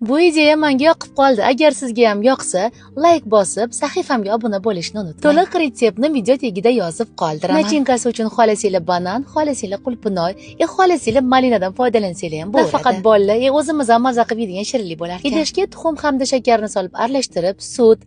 Bu ideya menga yoqib qoldi. Agar sizga ham yoqsa, like bosib, sahifamga obuna bo'lishni unutmang. To'liq retseptni video tagida yozib qoldiraman. Nachinkasi uchun xolisili banan, xolisili qulpinoy, xolisili malinadan foydalansanglar ham bo'ladi. Faqat bolalar, o'zimiz ham maza qilib yeydigan shirinlik bo'lar ekan. Idishga tuxum hamda shakarni solib aralashtirib, sut,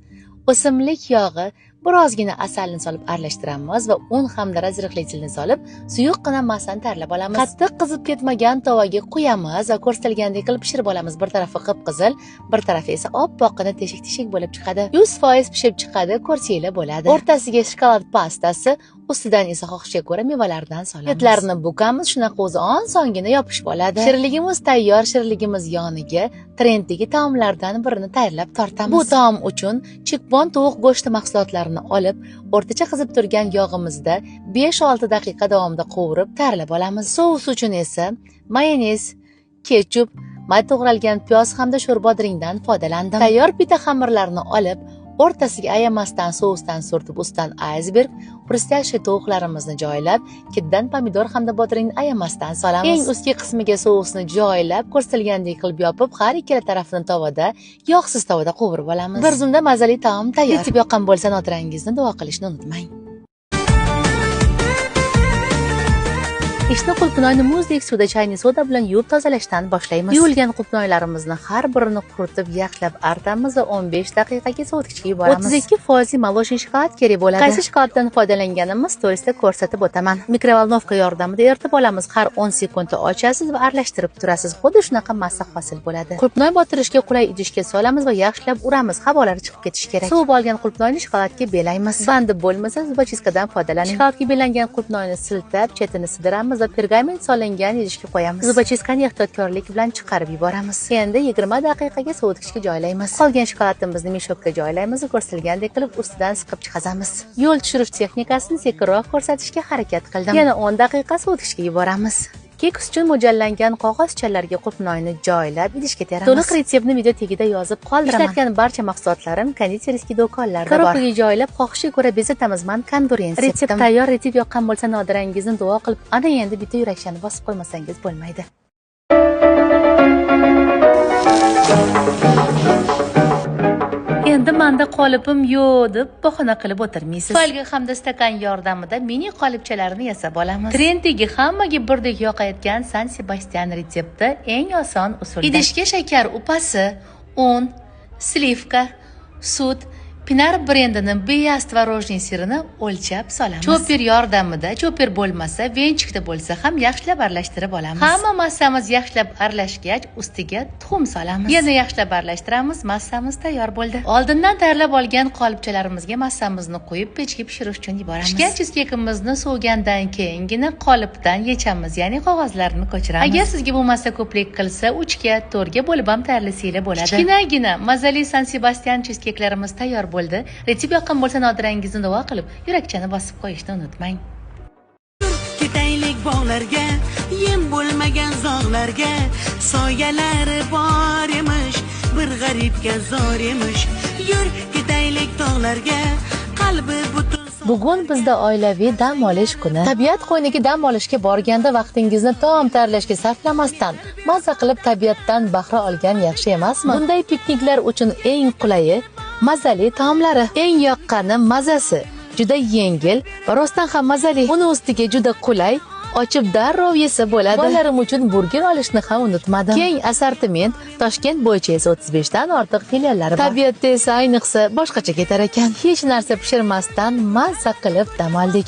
o'simlik yog'i, birozgina asalni solib aralashtiramiz va un hamda razriqlichilni solib, suyuqqina massani tayyorlab olamiz. Qattiq qizib ketmagan tovaga qo'yamiz va ko'rsatilgandek qilib pishirib olamiz. Bir tarafi qip-qizil, bir tarafi esa oppoqqina teshik-teshik bo'lib chiqadi. 100% pishib chiqadi, ko'rsanglar bo'ladi. O'rtasiga shokolad pastasi, ustidan esa xohishga ko'ra mevalardan solamiz. Etlarni bukamiz, shunaqa o'zi osongina yopishib oladi. Shirinligimiz tayyor, shirinligimiz yoniga trenddagi taomlardan birini tayyorlab tortamiz. Bu taom uchun chikbon tovuq go'shti mahsulotlarini olib, o'rtacha qizib turgan yog'imizda 5-6 daqiqa davomida qovurib tayyorlab olamiz. Sous uchun esa mayonez, ketchup, may to'g'ralgan piyoz hamda sho'rbodiringdan foydalandim. Tayyor pita xamirlarini olib, o'rtasiga ayamasdan sousdan surtib, ustidan iceberg, xrustlashli tovuqlarimizni joylab, ketidan pomidor hamda bodringni ayamasdan solamiz. Eng ustki qismiga sousni joylab, ko'rsatilgandek qilib yopib, har ikkala tarafini tovada, yog'siz tovada qovurib olamiz. Bir zumda mazali taom tayyor. Yetib yoqqan bo'lsa, notirangizni duo qilishni unutmang. Ishni qulpinoyni muzdek suvda chayni soda bilan yuvib tozalashdan boshlaymiz. Yuvilgan qulpinoylarimizni har birini quritib, yaxshilab artamiz va 15 daqiqaga sovitkichga yuboramiz. 32% молочный shokolad kerak bo'ladi. Qaysi shokoladdan foydalanganimiz storiesda ko'rsatib o'taman. Mikrovolnovka yordamida eritib olamiz. Har 10 sekundda ochasiz va aralashtirib turasiz. Xuddi shunaqa massa hosil bo'ladi. Qulpinoy botirishga qulay idishga solamiz va yaxshilab uramiz. Havolari chiqib ketishi kerak. Suvib olgan qulpinoyni shokoladga belaymiz. Bandi bo'lmasa, zubachiskadan foydalaning. Shokoladga belangan qulpinoyni siltab, chetini sidiramiz va pergament solingan idishga qo'yamiz. Zubachiskani ehtiyotkorlik bilan chiqarib yuboramiz. Endi 20 daqiqaga sovitkichga joylaymiz. Qolgan shokoladimizni mishokka joylaymiz va ko'rsatilgandek qilib ustidan siqib chiqazamiz. Yo'l tushirish texnikasini sekinroq ko'rsatishga harakat qildim. Yana 10 daqiqa sovitkichga yuboramiz. Keks uchun mo'ljallangan qog'ozchalarga qulpinoyni joylab, idishga teramiz. To'liq retseptni video tagida yozib qoldiraman. Ishlatgan barcha mahsulotlarim konditerskiy do'konlarda bor. Ko'rpaga joylab, xohishga ko'ra bezatamiz. Men kondurens. Retsept tayyor. Retsept yoqqan bo'lsa, notirangizni duo qilib, ana endi bitta yurakchani bosib qo'ymasangiz bo'lmaydi. Endi menda qolipim yo'q deb bahona qilib o'tirmaysiz. Folga hamda stakan yordamida mini qolipchalarni yasab olamiz. Trenddagi hammaga birdek yoqayotgan San Sebastian retsepti eng oson usulda. Idishga shakar upasi, un, slivka, sut, Pinar brendining beyaz tvorojniy sirini o'lchab solamiz. Choper yordamida, choper bo'lmasa, venchikda bo'lsa ham yaxshilab aralashtirib olamiz. Hamma massamiz yaxshilab aralashgach, ustiga tuxum solamiz. Yana yaxshilab aralashtiramiz, massamiz tayyor bo'ldi. Oldindan tayyorlab olgan qolipchalarimizga massamizni qo'yib, pechga pishirish uchun yuboramiz. Pishgan cheeskeykimizni sovgandan keyingina qolipdan yechamiz, ya'ni qog'ozlarni ko'chiramiz. Agar sizga bu massa ko'plik qilsa, 3 ga 4 ga bo'lib ham tayyorlasanglar bo'ladi. Kichkinagina mazali San Sebastian cheeskeyklarimiz tayyor bo'ldi. Retsept yoqqan bo'lsa, notirangizni duo qilib, yurakchani bosib qo'yishni unutmang. Ketaylik bog'larga, yem bo'lmagan zog'larga, soyalari bor emish, bir g'aribga zor emish. Yur ketaylik tog'larga, qalbi butun. Bugun bizda oilaviy dam olish kuni. Tabiat qo'yniga dam olishga borganda vaqtingizni taom tayyorlashga sarflamasdan, maza qilib tabiatdan bahra olgan yaxshi emasmi? Bunday pikniklar uchun eng qulayi mazali taomlari. Eng yoqqani mazasi, juda yengil va rostdan ham mazali. Uni ustiga juda qulay, ochib darrov yesa bo'ladi. Bolalarim uchun burger olishni ham unutmadim. Keng assortiment, Toshkent bo'yicha esa 35 dan ortiq filiallari bor. Tabiatda esa ayniqsa boshqacha ketar ekan. Hech narsa pishirmasdan mazza qilib dam oldik.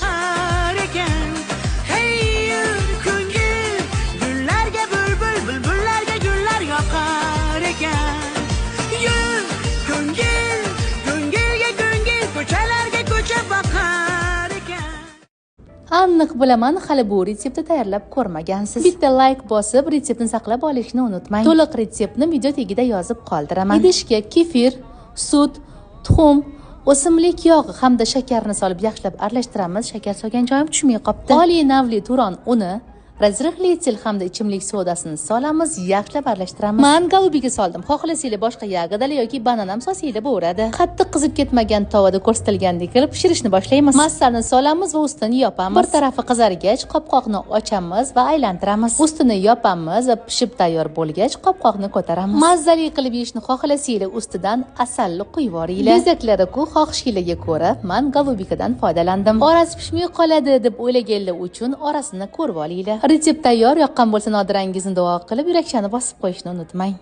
Aniq bilaman, hali bu retseptni tayyorlab ko'rmagansiz. Bitta like bosib, retseptni saqlab olishni unutmang. To'liq retseptni video tagida yozib qoldiraman. Idishga kefir, sut, tuxum, o'simlik yog'i hamda shakarni solib yaxshilab aralashtiramiz. Shakar solgan joyim tushmay qopti. Oliy navli turon uni, razrihli etsil hamda ichimlik sodasini solamiz, yaxshilab aralashtiramiz. Men galubiga soldim. Xohlasanglar boshqa yag'idali yoki banan ham solsanglar bo'lardi. Qattiq qizib ketmagan tovada ko'rsatilgandek qilib pishirishni boshlaymiz. Massani solamiz va ustini yopamiz. Bir tarafi qizargach, qopqoqni ochamiz va aylantiramiz. Ustini yopamiz va pishib tayyor bo'lgach, qopqoqni ko'taramiz. Mazali qilib yeyishni xohlasanglar ustidan asalni quyib yuboringlar. Bezaklari-ku xohishinglarga ko'ra, men galubikadan foydalandim. Orasi pishmay qoladi deb o'ylaganlar uchun orasini ko'rib olinglar. Retsept tayyor, yoqqan bo'lsa nodirangizni duo qilib, yurakchani bosib qo'yishni unutmang.